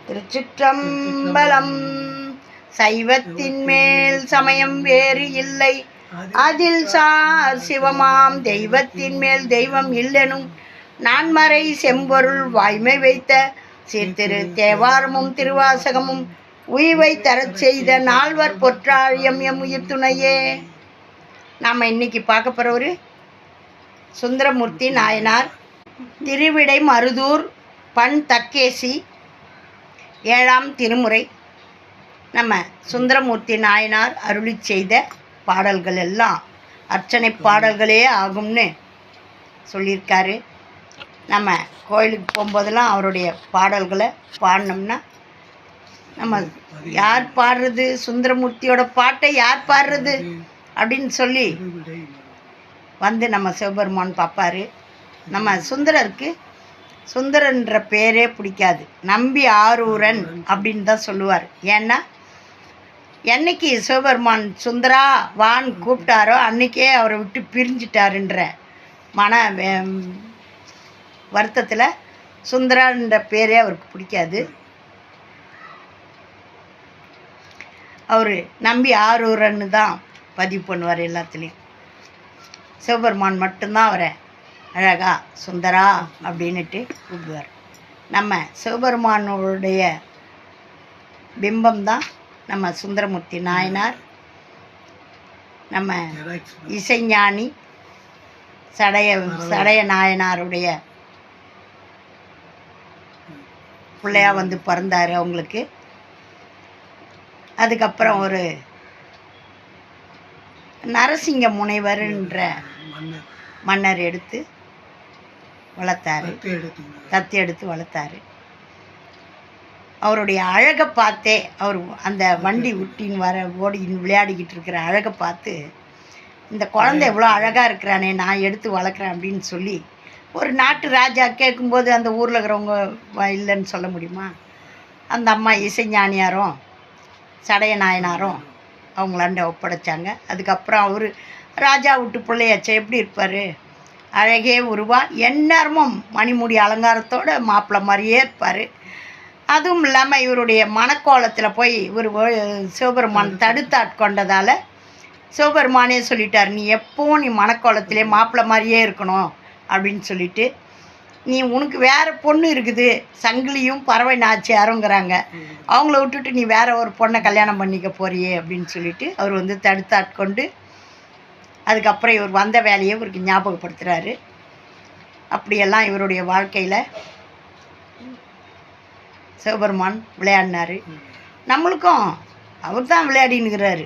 திருச்சிற்றம்பலம். சைவத்தின் மேல் சமயம் வேறு இல்லை, அதில் சார் சிவமாம் தெய்வத்தின் மேல் தெய்வம் இல்லெனும் நான்மறை செம்பொருள் வாய்மை வைத்த சீர்திரு தேவாரமும் திருவாசகமும் உய்வை தரச் செய்த நால்வர் பொற்றாழியம் எம் உயிர் துணையே. நாம் இன்னைக்கு பார்க்க போகிறவர் சுந்தரமூர்த்தி நாயனார், திருவிடை மருதூர், பண் தக்கேசி, 7ஆம் திருமுறை. நம்ம சுந்தரமூர்த்தி நாயனார் அருளி செய்த பாடல்கள் எல்லாம் அர்ச்சனை பாடல்களே ஆகும்னு சொல்லியிருக்காரு. நம்ம கோயிலுக்கு போகும்போதெல்லாம் அவருடைய பாடல்களை பாடினோம்னா, நம்ம யார் பாடுறது, சுந்தரமூர்த்தியோட பாட்டை யார் பாடுறது அப்படின்னு சொல்லி வந்து நம்ம சிவபெருமான் பார்ப்பார். நம்ம சுந்தரருக்கு சுந்தரன்ற பேரே பிடிக்காது, நம்பி ஆரூரன் அப்படின்னு தான் சொல்லுவார். ஏன்னா என்னைக்கு சிவபெருமான் சுந்தரா வான் கூப்பிட்டாரோ அன்றைக்கே அவரை விட்டு பிரிஞ்சிட்டாருன்ற மன வருத்தத்தில் சுந்தரான்ற பேரே அவருக்கு பிடிக்காது. அவர் நம்பி ஆரூரன்னு தான் பதிவு பண்ணுவார் எல்லாத்துலேயும். சிவபெருமான் மட்டும்தான் அவரை அழகா சுந்தரா அப்படின்ட்டு கூப்பிடுவார். நம்ம சிவபெருமானுடைய பிம்பம் தான் நம்ம சுந்தரமூர்த்தி நாயனார். நம்ம இசைஞானி சடைய நாயனாருடைய பிள்ளையா வந்து பிறந்தார் அவங்களுக்கு. அதுக்கப்புறம் ஒரு நரசிங்க முனைவர்ன்ற மன்னர் எடுத்து வளர்த்தாரு, தத்து எடுத்து வளர்த்தாரு. அவருடைய அழகை பார்த்தே, அவர் அந்த வண்டி விட்டின்னு ஓடி விளையாடிக்கிட்டு இருக்கிற அழகை பார்த்து, இந்த குழந்தை எவ்வளோ அழகாக இருக்கிறானே, நான் எடுத்து வளர்க்குறேன் அப்படின்னு சொல்லி ஒரு நாட்டு ராஜா கேட்கும்போது அந்த ஊரில் இருக்கிறவங்க இல்லைன்னு சொல்ல முடியுமா? அந்த அம்மா இசைஞானியாரும் சடைய நாயனாரும் அவங்களாண்ட ஒப்படைச்சாங்க. அதுக்கப்புறம் அவர் ராஜா விட்டு பிள்ளையாச்ச எப்படி இருப்பார், அழகே உருவா, எந்நேரமும் மணிமுடி அலங்காரத்தோடு மாப்பிள்ளை மாதிரியே இருப்பார். அதுவும் இல்லாமல் இவருடைய மணக்கோலத்தில் போய் இவர் சிவபெருமான் தடுத்தாட்கொண்டதால் சிவபெருமானே சொல்லிட்டார், நீ எப்பவும் நீ மணக்கோலத்திலே மாப்பிள்ளை மாதிரியே இருக்கணும் அப்படின்னு சொல்லிட்டு, நீ உனக்கு வேறு பொண்ணு இருக்குது, சங்கிலியும் பறவை நாச்சியாருங்கிறாங்க, அவங்கள விட்டுட்டு நீ வேற ஒரு பொண்ணை கல்யாணம் பண்ணிக்க போறியே அப்படின்னு சொல்லிட்டு அவர் வந்து தடுத்தாட்கொண்டு அதுக்கப்புறம் இவர் வந்த வேலையை இவருக்கு ஞாபகப்படுத்துகிறாரு. அப்படியெல்லாம் இவருடைய வாழ்க்கையில் சிவபெருமான் விளையாடினார். நம்மளுக்கும் அவர் தான் விளையாடினுக்கிறாரு.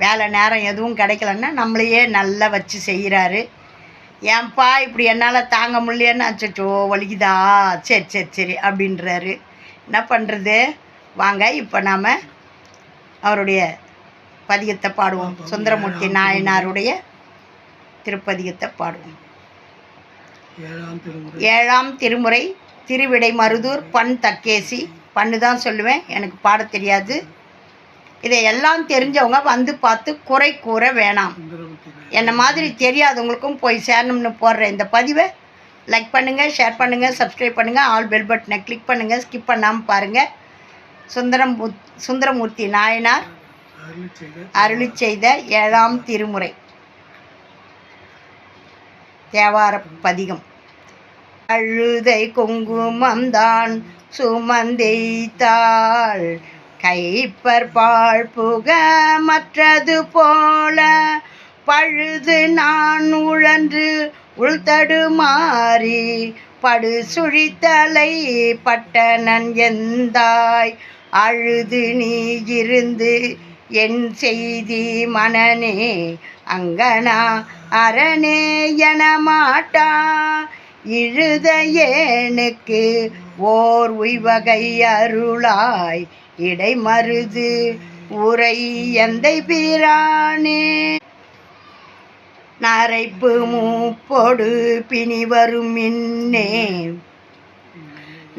வேலை நேரம் எதுவும் கிடைக்கலன்னா நம்மளையே நல்லா வச்சு செய்கிறாரு. ஏன்பா இப்படி என்னால் தாங்க முடியலன்னு, அச்சோ வலிக்குதா, சரி சரி சரி அப்படின்றாரு. என்ன பண்ணுறது, வாங்க இப்போ நாம் அவருடைய பதிகத்தை பாடுவோம். சுந்தரமூர்த்தி நாயனாருடைய திருப்பதிகத்தை பாடுவோம். 7ஆம் திருமுறை, திருவிடை மருதூர், பண் தக்கேசி. பண்ணு தான் சொல்லுவேன், எனக்கு பாட தெரியாது. இதை எல்லாம் தெரிஞ்சவங்க வந்து பார்த்து குறை கூற வேணாம். என்னை மாதிரி தெரியாதவங்களுக்கும் போய் சேரணும்னு போடுற இந்த பதிவை லைக் பண்ணுங்கள், ஷேர் பண்ணுங்கள், சப்ஸ்கிரைப் பண்ணுங்கள், ஆல் பெல் பட்டனை கிளிக் பண்ணுங்கள், ஸ்கிப் பண்ணாமல் பாருங்கள். சுந்தரமூர்த்தி நாயனார் அருளி செய்த 7ஆம் திருமுறை தேவார பதிகம். அழுதை குங்குமம்தான் சுமந்தெய்த்தாள் கைப்பற்பால் புக மற்றது போல பழுது நான் உழன்று உள்தடுமாறி படு சுழித்தலை பட்டனன் எந்தாய் அழுது நீ இருந்து என் செய்தி மனனே அங்கனா அரணே என மாட்டா இழுத ஏனுக்கு ஓர் உய்வகை அருளாய் இடை மருது உரை எந்தை பிரானே. நரைப்பு மூப்பொடு பிணி வரும் மின்னே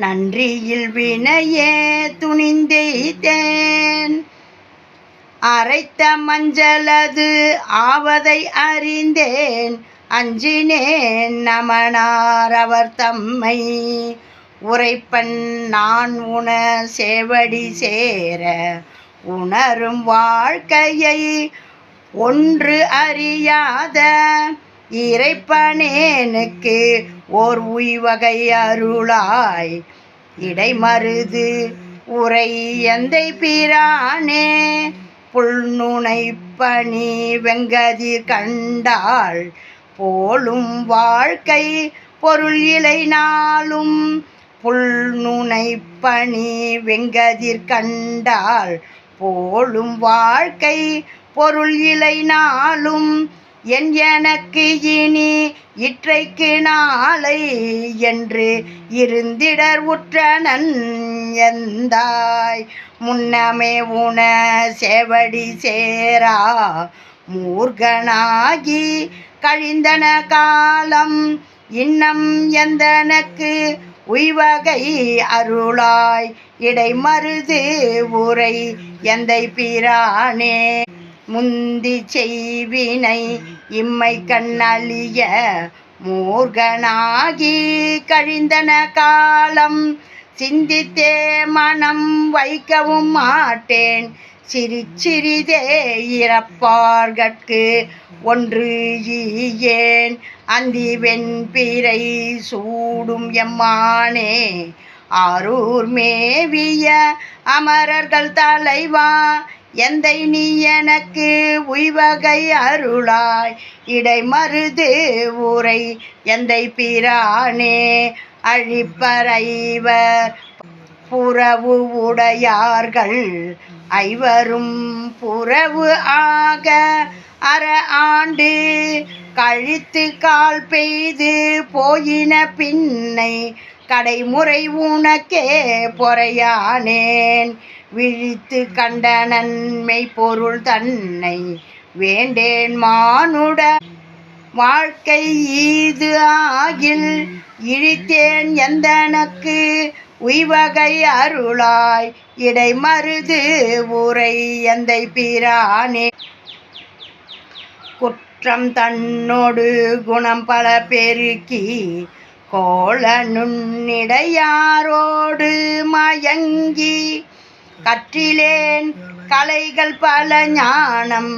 நன்றியில் வினையே துணிந்தெய்தேன் அரைத்த மஞ்சளது ஆவதை அறிந்தேன் அஞ்சினேன் நமனார் அவர் தம்மை உரைப்பன் நான் உண சேவடி சேர உணரும் வாழ்க்கையை ஒன்று அறியாத இறைப்பனேனுக்கு ஓர் உய்வகை அருளாய் இடைமருது உரை எந்தை பிரானே புல்நுனை பணி வெங்கதிர் கண்டாள் போலும் வாழ்க்கை பொருள் இலை நாளும் புல்நுனை பணி வெங்கதிர் கண்டாள் போலும் வாழ்க்கை பொருள் இலை நாளும் என் எனக்கு இனி இற்றைக்கு நாளை என்று இருந்திடர் உற்றனன் எந்தாய் முன்னமே உண சேவடி சேரா மூர்கனாகி கழிந்தன காலம் இன்னம் எந்தனக்கு உய்வகை அருளாய் இடைமருது உரை எந்தை பிரானே முந்தி செய்வினை இம்மை கண்ணழிய மூர்கனாகி கழிந்தன காலம் சிந்தித்தே மனம் வைக்கவும் மாட்டேன் சிறிதே இறப்பார்கட்கு ஒன்று ஈயேன் அந்தி வெண்பிறை சூடும் எம்மானே ஆரூர் மேவிய அமரர்கள் தலைவா எந்தை நீ எனக்கு உய்வகை அருளாய் இடைமருது உரை எந்தை பிரானே அழிப்பறைவர் புறவு உடையார்கள் ஐவரும் புறவு ஆக அற ஆண்டு கழித்து கால் பெய்து போயின பின்னை கடைமுறை உனக்கே பொறையானேன் விழித்து கண்ட நன்மை பொருள் தன்னை வேண்டேன் மானுட வாழ்க்கை ஈது ஆகில் இழித்தேன் எந்தனக்கு உய்வகை அருளாய் இடைமருது உரை எந்தை பிரானே குற்றம் தன்னோடு குணம் பல பெருக்கி கோல நுண்ணிடையாரோடு மயங்கி கற்றிலேன் கலைகள் பல ஞானம்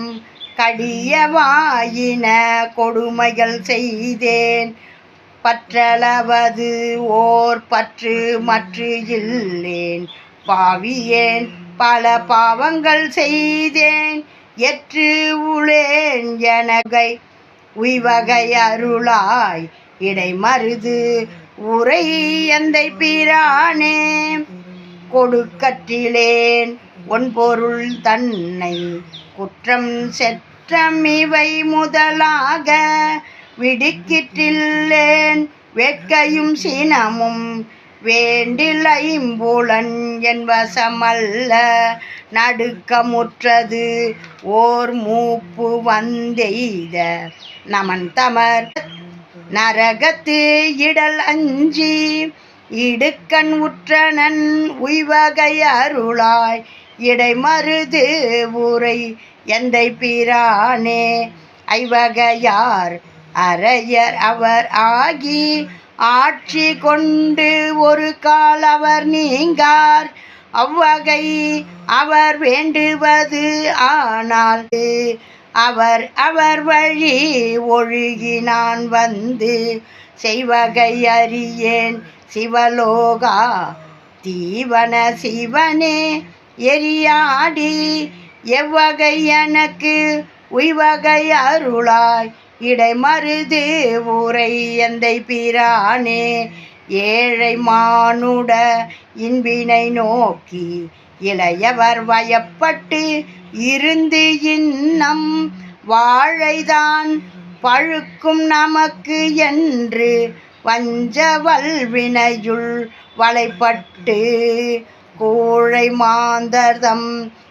கடியவாயின கொடுமைகள் செய்தேன் பற்றளவது ஓர் பற்று மற்று இல்லேன் பாவியேன் பல பாவங்கள் செய்தேன் எற்று உளேன் எனகை உய்வகை அருளாய் இடைமருது உரை எந்தை பிரானே கொடுக்கற்றிலேன் ஒன்பொருள் தன்னை குற்றம் செற்றம் இவை முதலாக விடுக்கிற்றில்லேன் வேட்கையும் சினமும் வேண்டில் ஐம்புலன் என் வசமல்ல நடுக்கமுற்றது ஓர் மூப்பு வந்தெய்த நமன் தமர் நரகத்து இடல் அஞ்சி இடுக்கண் உற்றனன் உய்வகை அருளாய் இடைமருது உரை எந்தை பிரானே ஐவகையார் அரையர் அவர் ஆகி ஆட்சி கொண்டு ஒரு கால் அவர் நீங்கார் அவ்வகை அவர் வேண்டுவது ஆனால் அவர் அவர் வழி ஒழுகி நான் வந்து செய்வகை அறியேன் சிவலோகா தீவன சிவனே எரியாடி எவ்வகை எனக்கு உய்வகை அருளாய் இடைமருது உரை எந்தை பிரானே ஏழை மானுட இன்பினை நோக்கி இளையவர் வயப்பட்டு இருந்து இன்னம் வாழைதான் பழுக்கும் நமக்கு என்று வஞ்ச வல்வினையுள் வளைப்பட்டு கோழை மாந்தர்தம்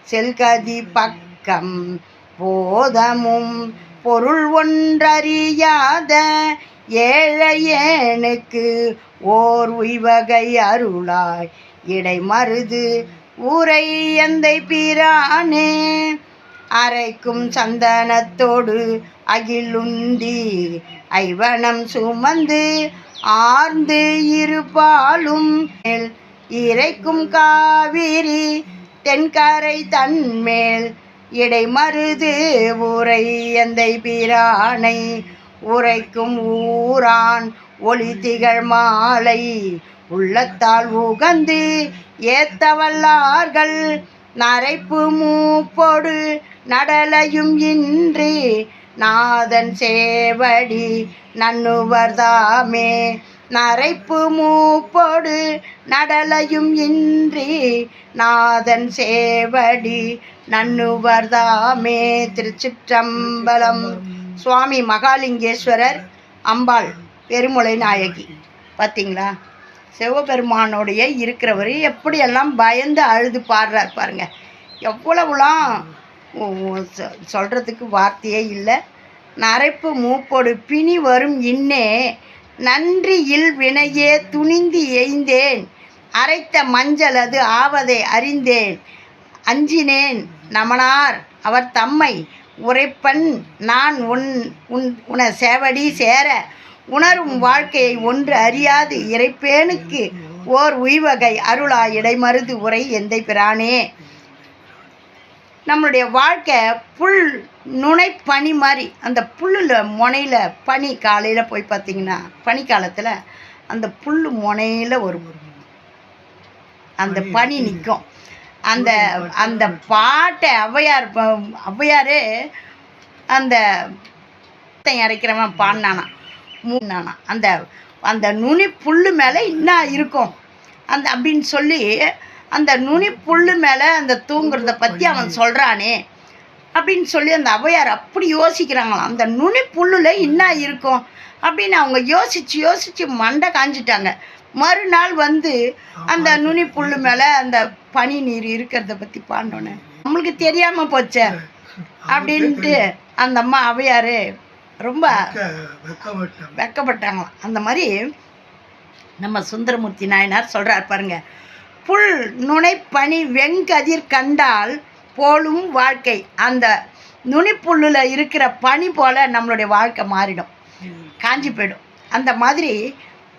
செல்கதி பக்கம் போதமும் பொருள் ஒன்றறியாத ஏழையேனுக்கு ஓர் உய்வகை அருளாய் இடைமருது ஊரை எந்தை பிரானே அரைக்கும் சந்தனத்தோடு அகிலுந்தி ஐவனம் சுமந்து ஆர்ந்து இருபாலும் இறைக்கும் காவிரி தென்கரை தன்மேல் இடைமருது உரை எந்தை பிரானை உரைக்கும் ஊரான் ஒளி திகழ் மாலை உள்ளத்தால் உகந்து ஏத்தவல்லார்கள் நரைப்பு மூப்பொடு நடலையும் இன்றி நாதன் சேவடி நன்னுவர்தாமே. நரைப்பு மூப்பொடு நடலையும் இன்றி நாதன் சேவடி நன்னுவர்தாமே. திருச்சிற்றம்பலம். சுவாமி மகாலிங்கேஸ்வரர், அம்பாள் பெருமுளை நாயகி. பார்த்தீங்களா, சிவபெருமானோடைய இருக்கிறவர் எப்படியெல்லாம் பயந்து அழுது பாடுறார் பாருங்க. எவ்வளவுலாம் சொல்கிறதுக்கு வார்த்தையே இல்லை. நரைப்பு மூப்பொடு பிணி வரும் இன்னே நன்றி இல் வினையே துணிந்து எய்ந்தேன் அரைத்த மஞ்சள் அது ஆவதை அறிந்தேன் அஞ்சினேன் நமனார் அவர் தம்மை உரைப்பன் நான் உன சேவடி சேர உணரும் வாழ்க்கையை ஒன்று அறியாது இறைப்பேனுக்கு ஓர் உய்வகை அருளா இடைமருது உரை எந்தை பிரானே. நம்மளுடைய வாழ்க்கை புல் நுனை பனி மாதிரி. அந்த புல்லில் முனையில் பனி காலையில் போய் பார்த்திங்கன்னா பனிக்காலத்தில் அந்த புல் முனையில் ஒரு அந்த பனி நிற்கும். அந்த அந்த பாட்டை ஔவையாரே அந்த இறைக்கிறவன் பாடினானா மூணானா அந்த அந்த நுனி புல் மேலே என்ன இருக்கும் அந்த அப்படின்னு சொல்லி அந்த நுனி புல் மேலே அந்த தூங்குறத பற்றி அவன் சொல்கிறானே அப்படின்னு சொல்லி அந்த ஔவையார் அப்படி யோசிக்கிறாங்களாம். அந்த நுனி புல்லில் என்ன இருக்கும் அப்படின்னு அவங்க யோசித்து மண்டை காஞ்சிட்டாங்க. மறுநாள் அந்த நுனி புல் மேலே அந்த பனி நீர் இருக்கிறத பற்றி பாண்டோன்னே நம்மளுக்கு தெரியாமல் போச்சே அப்படின்ட்டு அந்த அம்மா ஔவையார் ரொம்ப வெக்கப்பட்டாங்களாம். அந்த மாதிரி நம்ம சுந்தரமூர்த்தி நாயனார் சொல்கிறார் பாருங்க. புல் நுனைப்பனி வெங்கதிர் கண்டால் போலும் வாழ்க்கை. அந்த நுனிப்புல்லில் இருக்கிற பனி போல் நம்மளுடைய வாழ்க்கை மாறிடும், காஞ்சி போயிடும். அந்த மாதிரி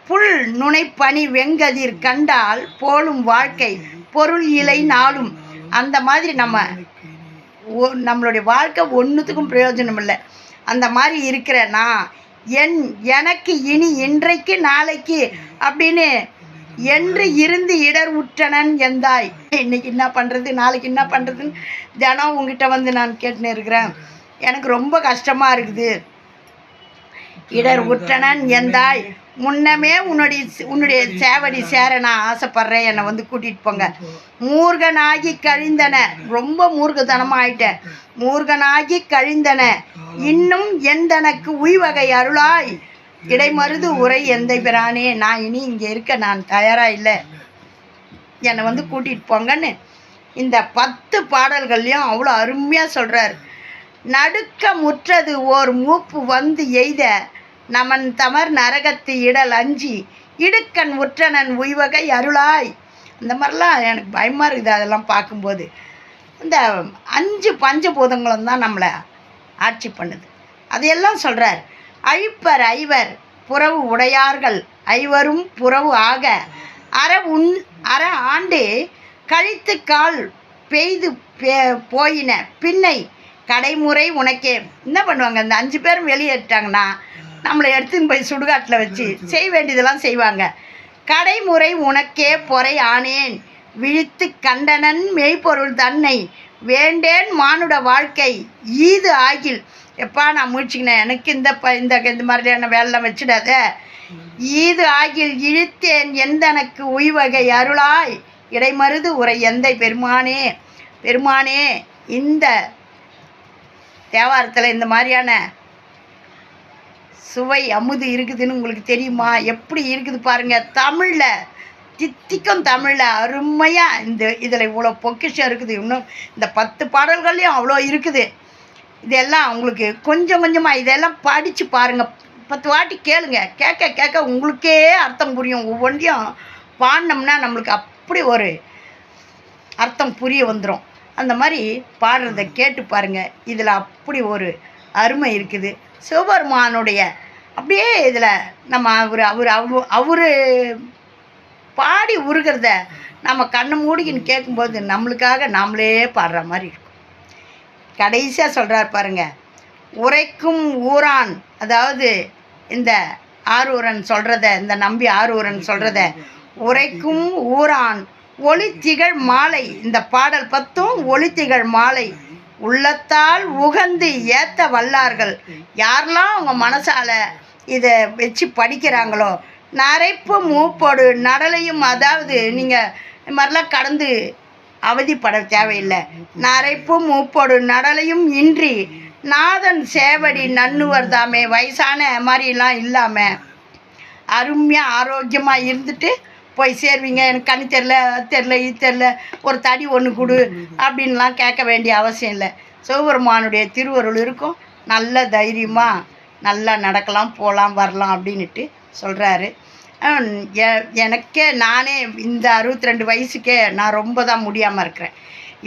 புல் நுனைப்பனி வெங்கதிர் கண்டால் போலும் வாழ்க்கை பொருள் இலை நாளும். அந்த மாதிரி நம்மளுடைய வாழ்க்கை ஒன்றுத்துக்கும் பிரயோஜனம் இல்லை. அந்த மாதிரி இருக்கிற நான் எனக்கு இனி இன்றைக்கு நாளைக்கு அப்படின்னு என்று இருந்து இடர் உற்றனன் எந்தாய். இன்னைக்கு என்ன பண்ணுறது, நாளைக்கு என்ன பண்ணுறதுன்னு தினம் உங்ககிட்ட நான் கேட்டுன்னு இருக்கிறேன். எனக்கு ரொம்ப கஷ்டமாக இருக்குது. இடர் உற்றனன் எந்தாய், முன்னமே உன்னுடைய சேவடி சேர நான் ஆசைப்படுறேன், என்னை கூட்டிகிட்டு போங்க. மூர்கனாகி கழிந்தன, ரொம்ப மூர்க்கத்தனமாக ஆயிட்டேன். மூர்கனாகி கழிந்தன இன்னும் எந்தனக்கு உய்வகை அருளாய் இடைமருது உரை எந்தை பிரானே. நான் இனி இங்கே இருக்க நான் தயாராக இல்லை, என்னை கூட்டிகிட்டு போங்கன்னு இந்த 10 பாடல்கள்லையும் அவ்வளோ அருமையாக சொல்கிறார். நடுக்க முற்றது ஓர் மூப்பு எய்த நமன் தமர் நரகத்து இடல் அஞ்சி இடுக்கண் உற்றனன் உய்வகை அருளாய். இந்த மாதிரிலாம் எனக்கு பயமாக இருக்குது அதெல்லாம் பார்க்கும்போது. இந்த 5 பஞ்சபூதங்களும் தான் நம்மளை ஆட்சி பண்ணுது. அதையெல்லாம் சொல்கிறார். அழிப்பர் ஐவர் புறவு உடையார்கள் ஐவரும் புறவு ஆக அற ஆண்டு கழித்து கால் பெய்து போயின பின்னை கடைமுறை உனக்கே. என்ன பண்ணுவாங்க, இந்த 5 பேரும் வெளியேட்டாங்கன்னா நம்மளை எடுத்துன்னு போய் சுடுகாட்டில் வச்சு செய்ய வேண்டியதெல்லாம் செய்வாங்க. கடைமுறை உனக்கே பொறை ஆனேன் விழித்து கண்டனன் மெய்ப்பொருள் தன்னை வேண்டேன் மானுட வாழ்க்கை ஈது ஆகில். எப்பா நான் முடிச்சுக்கினேன், எனக்கு இந்த மாதிரியான வேலைலாம் வச்சுடாத. ஈது ஆகில் இழுத்தேன் எந்தனக்கு உய்வகை அருளாய் இடைமருது உரை எந்தை பெருமானே. பெருமானே, இந்த தேவாரத்தில் இந்த மாதிரியான சுவை அமுது இருக்குதுன்னு உங்களுக்கு தெரியுமா? எப்படி இருக்குது பாருங்கள். தமிழில் தித்திக்கும், தமிழில் அருமையாக இதில் இவ்வளோ பொக்கிஷம் இருக்குது. இன்னும் இந்த 10 பாடல்கள்லையும் அவ்வளோ இருக்குது. இதெல்லாம் உங்களுக்கு கொஞ்சம் கொஞ்சமாக இதெல்லாம் படித்து பாருங்கள், 10 வாட்டி கேளுங்க. கேட்க கேட்க உங்களுக்கே அர்த்தம் புரியும். ஒவ்வொன்றையும் பாடினோம்னா நம்மளுக்கு அப்படி ஒரு அர்த்தம் புரிய வந்துடும். அந்த மாதிரி பாடுறதை கேட்டு பாருங்கள். இதில் அப்படி ஒரு அருமை இருக்குது. சிவபெருமானுடைய அப்படியே இதில் நம்ம அவர் பாடி உருகிறத நம்ம கண்ணை மூடிக்கின்னு கேட்கும்போது நம்மளுக்காக நாமளே பாடுற மாதிரி இருக்கும். கடைசியாக சொல்கிறார் பாருங்க, உரைக்கும் ஊரான், அதாவது இந்த ஆரூரன் சொல்கிறத, இந்த நம்பி ஆரூரன் சொல்கிறத, உரைக்கும் ஊரான் ஒளித்திகழ் மாலை, இந்த பாடல் 10ம் ஒளித்திகழ் மாலை உள்ளத்தால் உகந்து ஏத்த வல்லார்கள். யாரெல்லாம் அவங்க மனசால் இதை வச்சு படிக்கிறாங்களோ, நரைப்பு மூப்போடு நடலையும், அதாவது நீங்கள் இது மாதிரிலாம் கடந்து அவதிப்பட தேவையில்லை. நரைப்பு மூப்போடு நடலையும் இன்றி நாதன் சேவடி நன்னுவர் தாமே. வயசான மாதிரிலாம் இல்லாமல் அருமையாக ஆரோக்கியமாக இருந்துட்டு போய் சேர்வீங்க. எனக்கு கண்ணு தெரில, இது தெரில, ஒரு தடி ஒன்று கொடு அப்படின்லாம் கேட்க வேண்டிய அவசியம் இல்லை. சிவபெருமானுடைய திருவருள் இருக்கும். நல்ல தைரியமாக நல்லா நடக்கலாம், போகலாம், வரலாம் அப்படின்ட்டு சொல்கிறாரு. எனக்கே நானே இந்த 62 வயசுக்கே நான் ரொம்ப தான் முடியாமல் இருக்கிறேன்.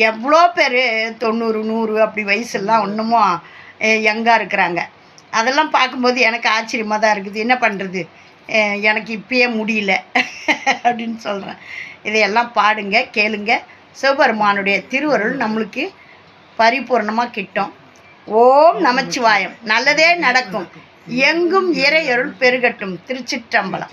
எவ்வளோ பேர் 90, 100 அப்படி வயசுலாம் இன்னமும் யங்காக இருக்கிறாங்க. அதெல்லாம் பார்க்கும்போது எனக்கு ஆச்சரியமாக தான் இருக்குது. என்ன பண்ணுறது, எனக்கு இப்பயே முடியல அப்படின்னு சொல்கிறேன். இதையெல்லாம் பாடுங்க, கேளுங்க. சிவபெருமானுடைய திருவருள் நம்மளுக்கு பரிபூர்ணமாக கிட்டும். ஓம் நமச்சிவாயம். நல்லதே நடக்கும். எங்கும் இறையருள் பெருகட்டும். திருச்சிற்றம்பலம்.